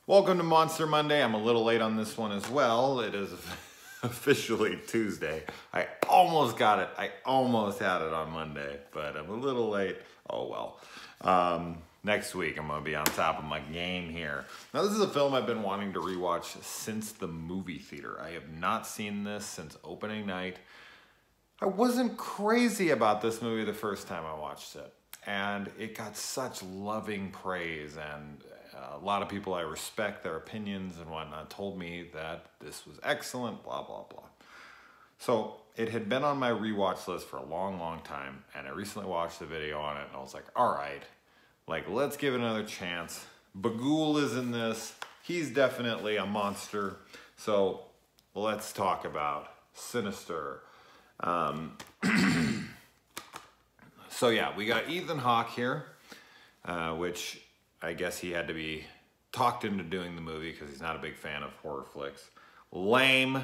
Welcome to Monster Monday. I'm a little late on this one as well. It is officially Tuesday. I almost got it. I almost had it on Monday, but I'm a little late. Oh well. Next week I'm going to be on top of my game here. Now this is a film I've been wanting to rewatch since the movie theater. I have not seen this since opening night. I wasn't crazy about this movie the first time I watched it, and it got such loving praise, and a lot of people I respect their opinions and whatnot told me that this was excellent, blah, blah, blah. So it had been on my rewatch list for a long, long time, and I recently watched the video on it, and I was like, all right, like, let's give it another chance. Bagul is in this. He's definitely a monster. So let's talk about Sinister. So yeah, we got Ethan Hawke here, which I guess he had to be talked into doing the movie because he's not a big fan of horror flicks. Lame.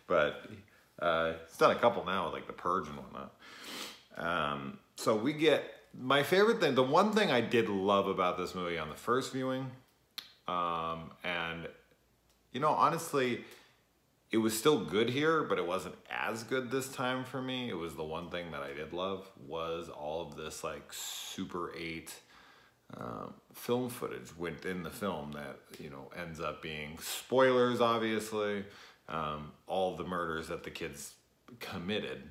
But he's done a couple now with like The Purge and whatnot. So we get my favorite thing. The one thing I did love about this movie on the first viewing, and you know, honestly, it was still good here, but it wasn't as good this time for me. It was the one thing that I did love was all of this like Super 8 film footage within the film that, you know, ends up being spoilers, obviously. All the murders that the kids committed.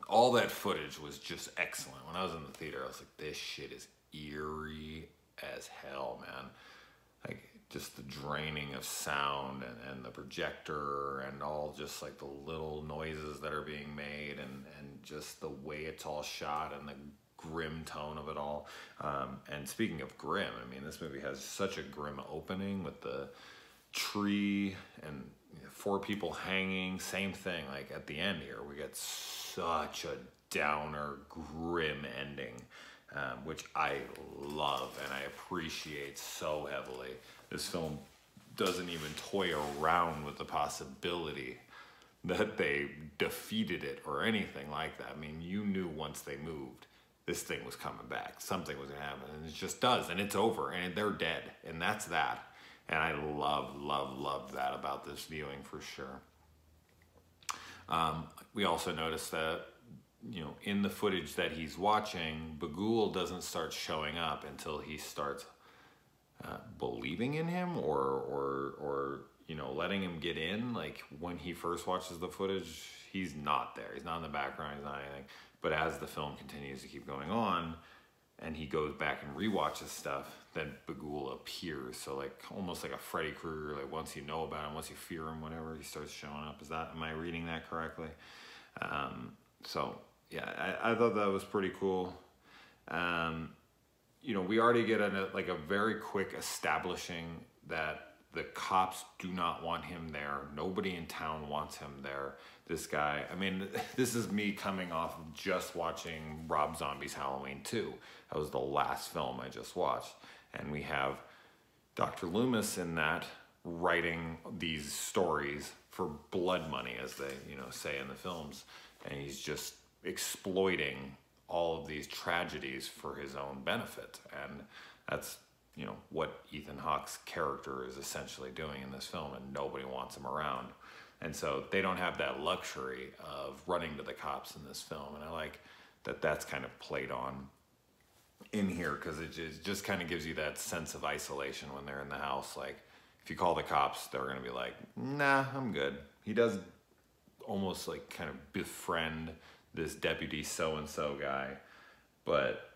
All that footage was just excellent. When I was in the theater, I was like, this shit is eerie as hell, man. Like, just the draining of sound and the projector and all just like the little noises that are being made and just the way it's all shot and the grim tone of it all. And speaking of grim, I mean, this movie has such a grim opening with the tree and 4 people hanging. Same thing, like at the end here, we get such a downer, grim ending, which I love and I appreciate so heavily. This film doesn't even toy around with the possibility that they defeated it or anything like that. I mean, you knew once they moved, this thing was coming back. Something was gonna happen, and it just does, and it's over, and they're dead, and that's that. And I love, love, love that about this viewing for sure. We also noticed that, you know, in the footage that he's watching, Bagul doesn't start showing up until he starts believing in him or you know, letting him get in. Like when he first watches the footage, he's not there. He's not in the background, he's not anything. But as the film continues to keep going on and he goes back and rewatches stuff, then Bagul appears. So like almost like a Freddy Krueger, like once you know about him, once you fear him, whatever, he starts showing up. Am I reading that correctly? So yeah, I thought that was pretty cool. You know, we already get a very quick establishing that the cops do not want him there. Nobody in town wants him there. This guy, I mean, this is me coming off of just watching Rob Zombie's Halloween 2. That was the last film I just watched. And we have Dr. Loomis in that writing these stories for blood money, as they, you know, say in the films. And he's just exploiting all of these tragedies for his own benefit. And that's, you know, what Ethan Hawke's character is essentially doing in this film, and nobody wants him around. And so they don't have that luxury of running to the cops in this film. And I like that that's kind of played on in here, because it just kind of gives you that sense of isolation when they're in the house. Like, if you call the cops, they're going to be like, nah, I'm good. He does almost like kind of befriend this deputy so-and-so guy, but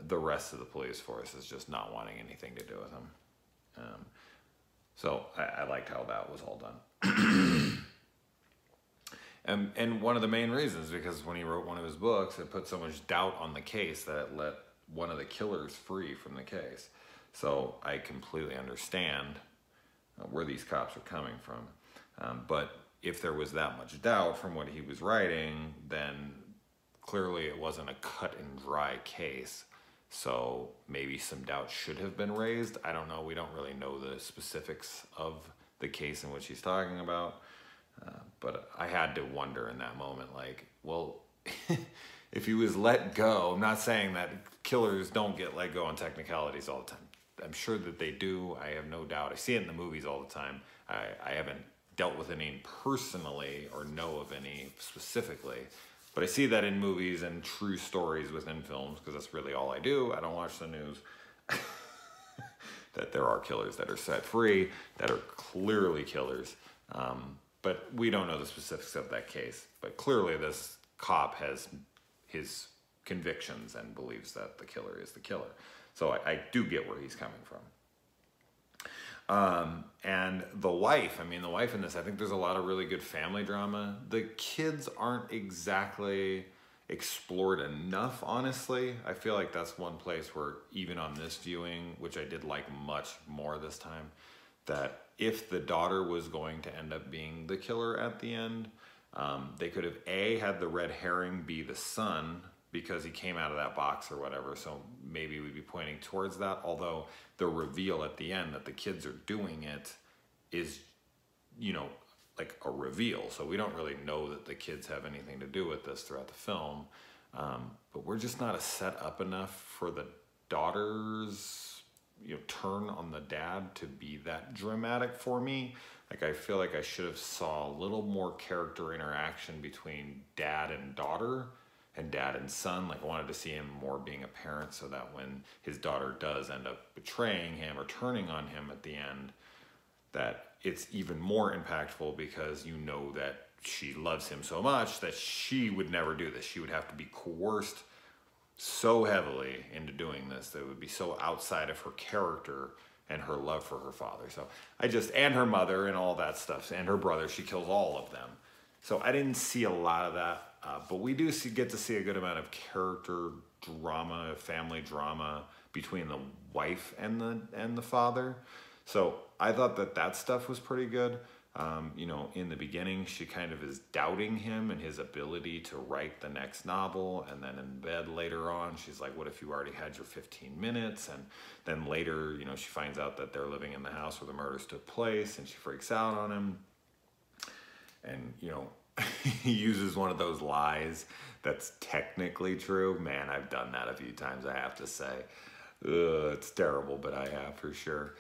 the rest of the police force is just not wanting anything to do with him. So I liked how that was all done. And one of the main reasons, because when he wrote one of his books, it put so much doubt on the case that it let one of the killers free from the case. So I completely understand where these cops are coming from. But if there was that much doubt from what he was writing, then clearly it wasn't a cut and dry case. So maybe some doubt should have been raised. I don't know. We don't really know the specifics of the case in which he's talking about. But I had to wonder in that moment, like, well, if he was let go, I'm not saying that killers don't get let go on technicalities all the time. I'm sure that they do. I have no doubt. I see it in the movies all the time. I haven't dealt with any personally or know of any specifically, but I see that in movies and true stories within films, because that's really all I do. I don't watch the news. That there are killers that are set free, that are clearly killers. But we don't know the specifics of that case. But clearly this cop has his convictions and believes that the killer is the killer. So I do get where he's coming from. And the wife in this, I think there's a lot of really good family drama. The kids aren't exactly explored enough, honestly. I feel like that's one place where even on this viewing, which I did like much more this time, that if the daughter was going to end up being the killer at the end, they could have had the red herring be the son because he came out of that box or whatever, so maybe we'd be pointing towards that, although the reveal at the end that the kids are doing it is, like a reveal, so we don't really know that the kids have anything to do with this throughout the film, but we're just not set up enough for the daughter's turn on the dad to be that dramatic for me. Like, I feel like I should have saw a little more character interaction between dad and daughter and dad and son. Like, I wanted to see him more being a parent, so that when his daughter does end up betraying him or turning on him at the end, that it's even more impactful, because you know that she loves him so much that she would never do this. She would have to be coerced so heavily into doing this that it would be so outside of her character and her love for her father. So and her mother and all that stuff, and her brother, she kills all of them. So I didn't see a lot of that, but we do get to see a good amount of character drama, family drama between the wife and the father. So I thought that stuff was pretty good. In the beginning, she kind of is doubting him and his ability to write the next novel. And then in bed later on, she's like, what if you already had your 15 minutes? And then later, she finds out that they're living in the house where the murders took place, and she freaks out on him. And, he uses one of those lies that's technically true. Man, I've done that a few times, I have to say. It's terrible, but I have for sure.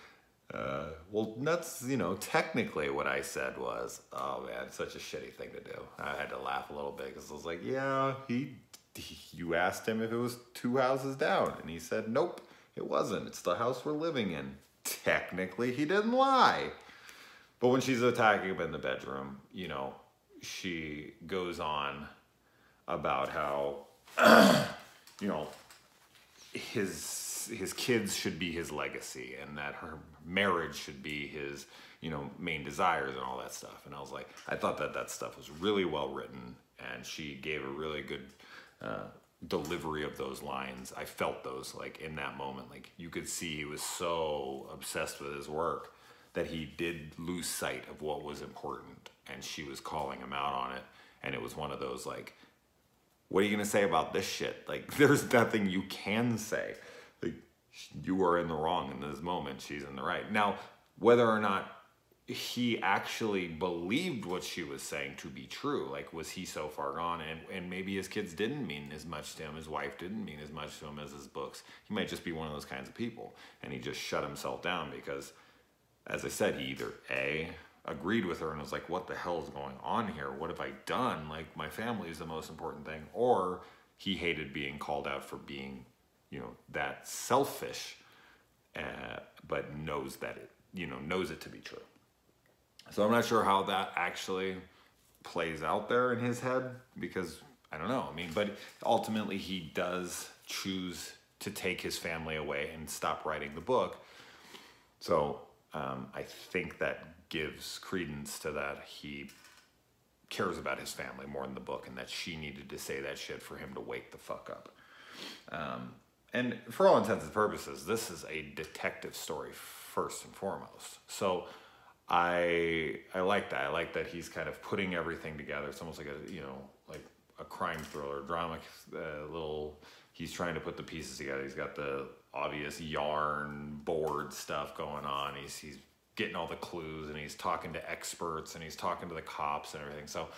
Well, that's, technically what I said was, oh man, it's such a shitty thing to do. I had to laugh a little bit, because I was like, yeah, you asked him if it was 2 houses down, and he said, nope, it wasn't. It's the house we're living in. Technically, he didn't lie. But when she's attacking him in the bedroom, she goes on about how, his kids should be his legacy, and that her marriage should be his, main desires and all that stuff. And I was like, I thought that stuff was really well written, and she gave a really good delivery of those lines. I felt those, like, in that moment. Like, you could see he was so obsessed with his work that he did lose sight of what was important, and she was calling him out on it. And it was one of those, like, what are you gonna say about this shit? Like, there's nothing you can say. Like, you are in the wrong in this moment, she's in the right. Now, whether or not he actually believed what she was saying to be true, like, was he so far gone, and maybe his kids didn't mean as much to him, his wife didn't mean as much to him as his books. He might just be one of those kinds of people, and he just shut himself down because, as I said, he either agreed with her and was like, what the hell is going on here? What have I done? Like, my family is the most important thing. Or he hated being called out for being, that selfish, but knows that knows it to be true. So I'm not sure how that actually plays out there in his head, because I don't know. But ultimately he does choose to take his family away and stop writing the book. So I think that gives credence to that he cares about his family more in the book, and that she needed to say that shit for him to wake the fuck up. And for all intents and purposes, this is a detective story first and foremost. So I like that. I like that he's kind of putting everything together. It's almost like like a crime thriller, drama, he's trying to put the pieces together. He's got the obvious yarn board stuff going on. He's getting all the clues, and he's talking to experts, and he's talking to the cops and everything. So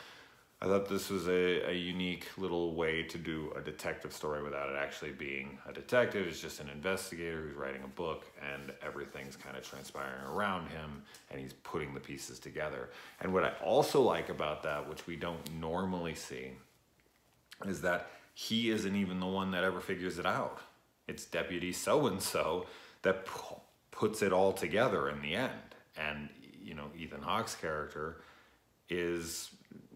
I thought this was a unique little way to do a detective story without it actually being a detective. It's just an investigator who's writing a book, and everything's kind of transpiring around him, and he's putting the pieces together. And what I also like about that, which we don't normally see, is that he isn't even the one that ever figures it out. It's Deputy so-and-so that puts it all together in the end. And, you know, Ethan Hawke's character is,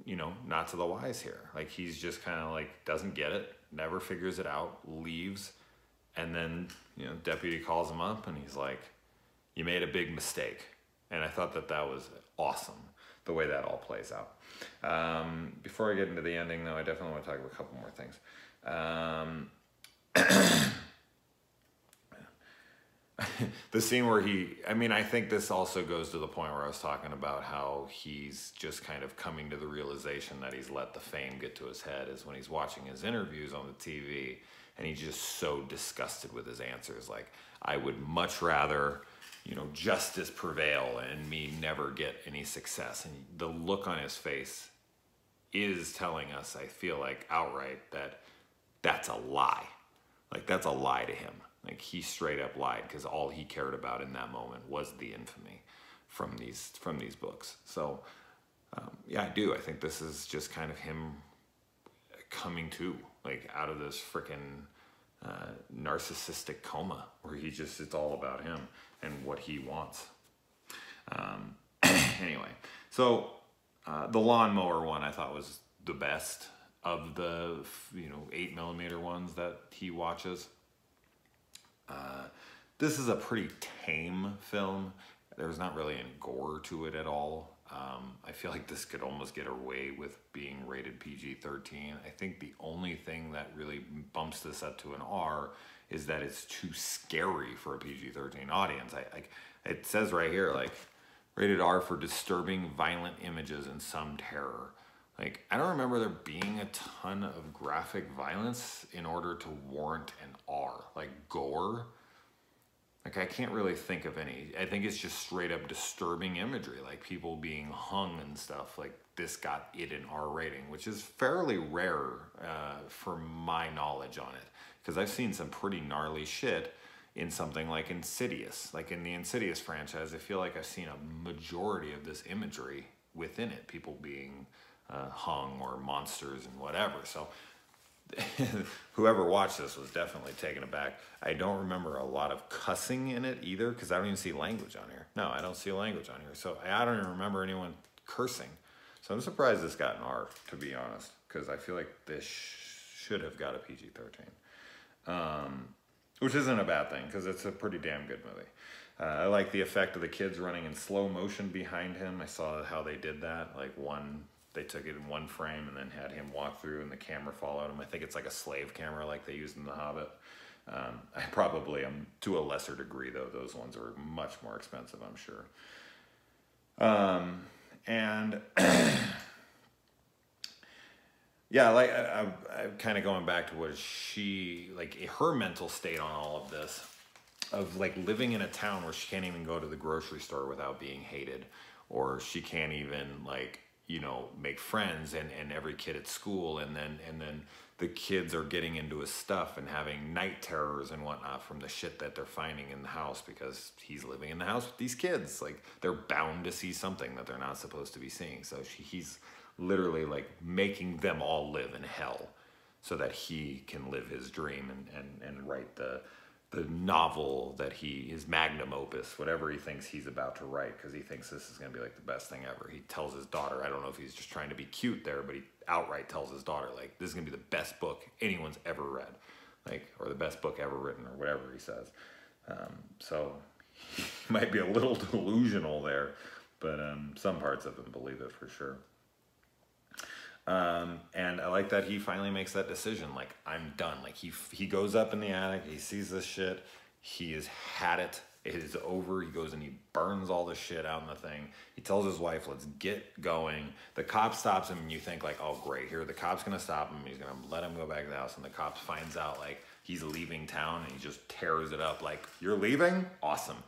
you know, not to the wise here. Like, he's just kind of like, doesn't get it, never figures it out, leaves. And then, you know, Deputy calls him up and he's like, you made a big mistake. And I thought that that was awesome, the way that all plays out. Before I get into the ending, though, I definitely want to talk about a couple more things. The scene where I think this also goes to the point where I was talking about how he's just kind of coming to the realization that he's let the fame get to his head, is when he's watching his interviews on the TV and he's just so disgusted with his answers. Like, I would much rather, you know, justice prevail and me never get any success. And the look on his face is telling us, I feel like, outright that that's a lie. Like, that's a lie to him. Like, he straight up lied, because all he cared about in that moment was the infamy from these books. So, yeah, I do. I think this is just kind of him coming to, like, out of this freaking narcissistic coma where it's all about him and what he wants. Anyway, so the lawnmower one I thought was the best of the 8mm ones that he watches. This is a pretty tame film. There's not really any gore to it at all. I feel like this could almost get away with being rated PG-13. I think the only thing that really bumps this up to an R is that it's too scary for a PG-13 audience. It says right here, like, rated R for disturbing, violent images and some terror. Like, I don't remember there being a ton of graphic violence in order to warrant an R. Like, gore. Like, I can't really think of any. I think it's just straight up disturbing imagery, like people being hung and stuff. Like, this got it an R rating, which is fairly rare for my knowledge on it. Because I've seen some pretty gnarly shit in something like Insidious. Like, in the Insidious franchise, I feel like I've seen a majority of this imagery within it. People being hung or monsters and whatever. So whoever watched this was definitely taken aback. I don't remember a lot of cussing in it either, because I don't even see language on here. No, I don't see language on here. So I don't even remember anyone cursing. So I'm surprised this got an R, to be honest, because I feel like this should have got a PG-13. Which isn't a bad thing, because it's a pretty damn good movie. I like the effect of the kids running in slow motion behind him. I saw how they did that. Like, they took it in one frame and then had him walk through and the camera followed him. I think it's like a slave camera like they used in The Hobbit. I probably am to a lesser degree, though. Those ones are much more expensive, I'm sure. And yeah, like, I'm kind of going back to what her mental state on all of this, of like living in a town where she can't even go to the grocery store without being hated, or she can't even, like, make friends, and every kid at school, and then the kids are getting into his stuff and having night terrors and whatnot from the shit that they're finding in the house, because he's living in the house with these kids. Like, they're bound to see something that they're not supposed to be seeing. So he's literally, like, making them all live in hell so that he can live his dream and write the novel that his magnum opus, whatever he thinks he's about to write, because he thinks this is going to be like the best thing ever. He tells his daughter, I don't know if he's just trying to be cute there, but he outright tells his daughter, like, this is going to be the best book anyone's ever read, like, or the best book ever written, or whatever he says. So he might be a little delusional there, but some parts of him believe it for sure. And I like that he finally makes that decision. Like, I'm done. Like, he goes up in the attic, he sees this shit, he has had it, it is over. He goes and he burns all the shit out in the thing. He tells his wife, let's get going. The cop stops him, and you think, like, oh great, here the cop's gonna stop him, he's gonna let him go back to the house, and the cop finds out, like, he's leaving town, and he just tears it up, like, you're leaving? Awesome.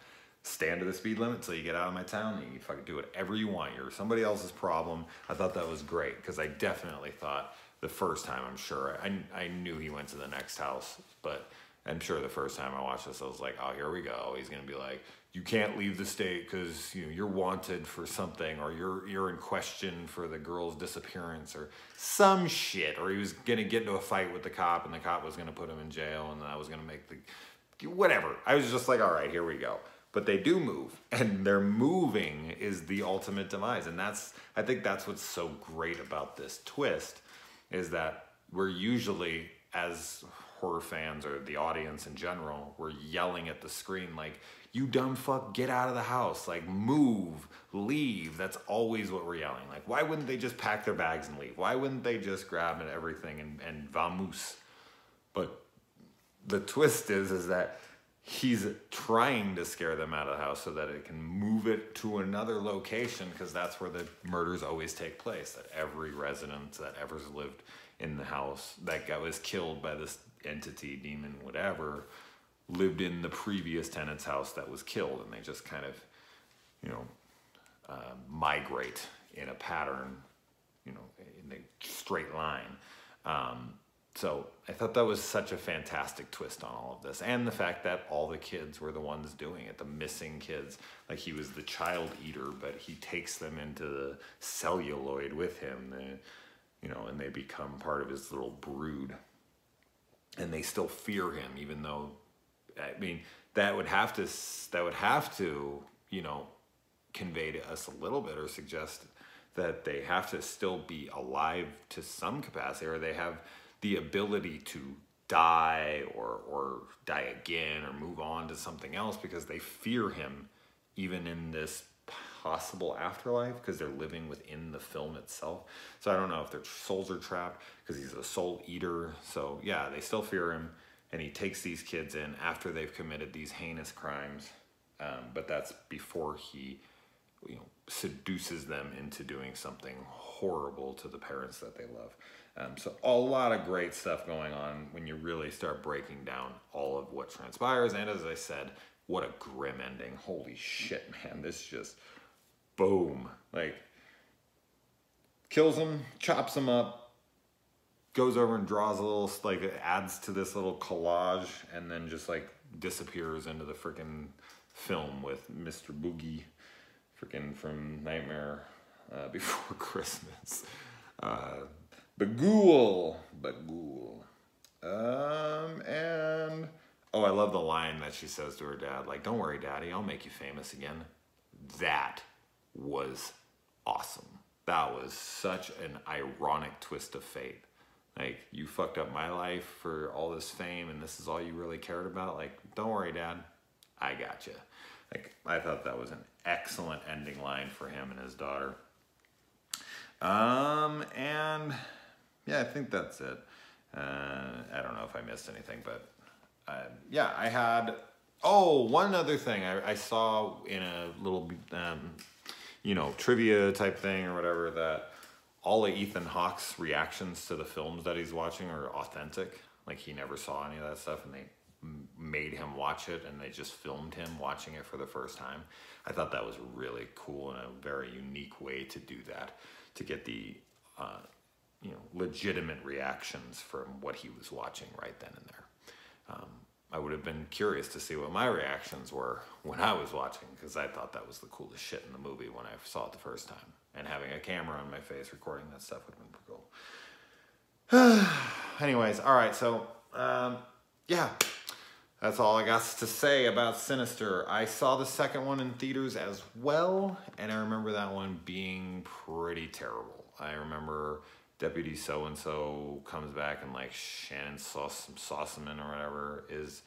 stand to the speed limit till you get out of my town. You can fucking do whatever you want. You're somebody else's problem. I thought that was great because I definitely thought the first time, I'm sure, I knew he went to the next house, but I'm sure the first time I watched this, I was like, oh, here we go. He's going to be like, you can't leave the state because you're wanted for something, or you're in question for the girl's disappearance or some shit, or he was going to get into a fight with the cop and the cop was going to put him in jail and I was going to make the, whatever. I was just like, all right, here we go. But they do move, and their moving is the ultimate demise. And I think that's what's so great about this twist, is that we're usually, as horror fans or the audience in general, we're yelling at the screen like, you dumb fuck, get out of the house, like move, leave. That's always what we're yelling. Like, why wouldn't they just pack their bags and leave? Why wouldn't they just grab everything and vamoose? But the twist is that he's trying to scare them out of the house so that it can move it to another location, because that's where the murders always take place. That every resident that ever's lived in the house that was killed by this entity, demon, whatever, lived in the previous tenant's house that was killed, and they just kind of, migrate in a pattern, in a straight line. So I thought that was such a fantastic twist on all of this. And the fact that all the kids were the ones doing it, the missing kids. Like, he was the child eater, but he takes them into the celluloid with him, and they become part of his little brood. And they still fear him, even though, I mean, that would have to, convey to us a little bit, or suggest that they have to still be alive to some capacity, or they have the ability to die or die again or move on to something else, because they fear him even in this possible afterlife, because they're living within the film itself. So I don't know if their souls are trapped because he's a soul eater. So yeah, they still fear him, and he takes these kids in after they've committed these heinous crimes. But that's before he seduces them into doing something horrible to the parents that they love. So a lot of great stuff going on when you really start breaking down all of what transpires. And as I said, what a grim ending. Holy shit, man. This just, boom. Like, kills him, chops him up, goes over and draws a little, like, it adds to this little collage, and then just, like, disappears into the freaking film with Mr. Boogie, freaking from Nightmare Before Christmas. Bagul. And oh, I love the line that she says to her dad, like, don't worry, daddy, I'll make you famous again. That was awesome. That was such an ironic twist of fate. Like, you fucked up my life for all this fame, and this is all you really cared about. Like, don't worry, dad, I got you. Like, I thought that was an excellent ending line for him and his daughter. And yeah, I think that's it. I don't know if I missed anything, but yeah, I had, one other thing I saw in a little, trivia type thing or whatever, that all of Ethan Hawke's reactions to the films that he's watching are authentic. Like, he never saw any of that stuff, and they made him watch it, and they just filmed him watching it for the first time. I thought that was really cool and a very unique way to do that, to get the legitimate reactions from what he was watching right then and there. I would have been curious to see what my reactions were when I was watching, because I thought that was the coolest shit in the movie when I saw it the first time. And having a camera on my face recording that stuff would have been cool. Anyways, all right, so yeah, that's all I got to say about Sinister. I saw the second one in theaters as well, and I remember that one being pretty terrible. I remember Deputy so-and-so comes back, and like Shannon Sossaman or whatever is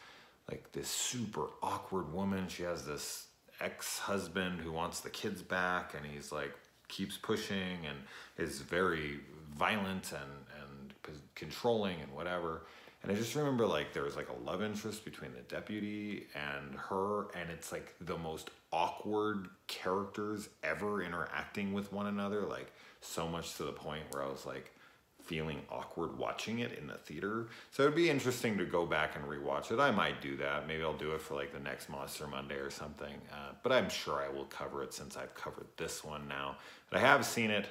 like this super awkward woman. She has this ex-husband who wants the kids back, and he's like keeps pushing and is very violent and controlling and whatever. And I just remember, like, there was like a love interest between the deputy and her, and it's like the most awkward characters ever interacting with one another, like so much to the point where I was like, feeling awkward watching it in the theater. So it'd be interesting to go back and rewatch it. I might do that. Maybe I'll do it for like the next Monster Monday or something. But I'm sure I will cover it since I've covered this one now. But I have seen it,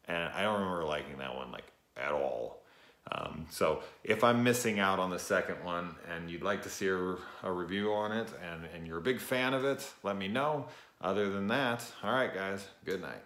and I don't remember liking that one like at all. So if I'm missing out on the second one and you'd like to see a review on it and you're a big fan of it, let me know. Other than that, all right guys, good night.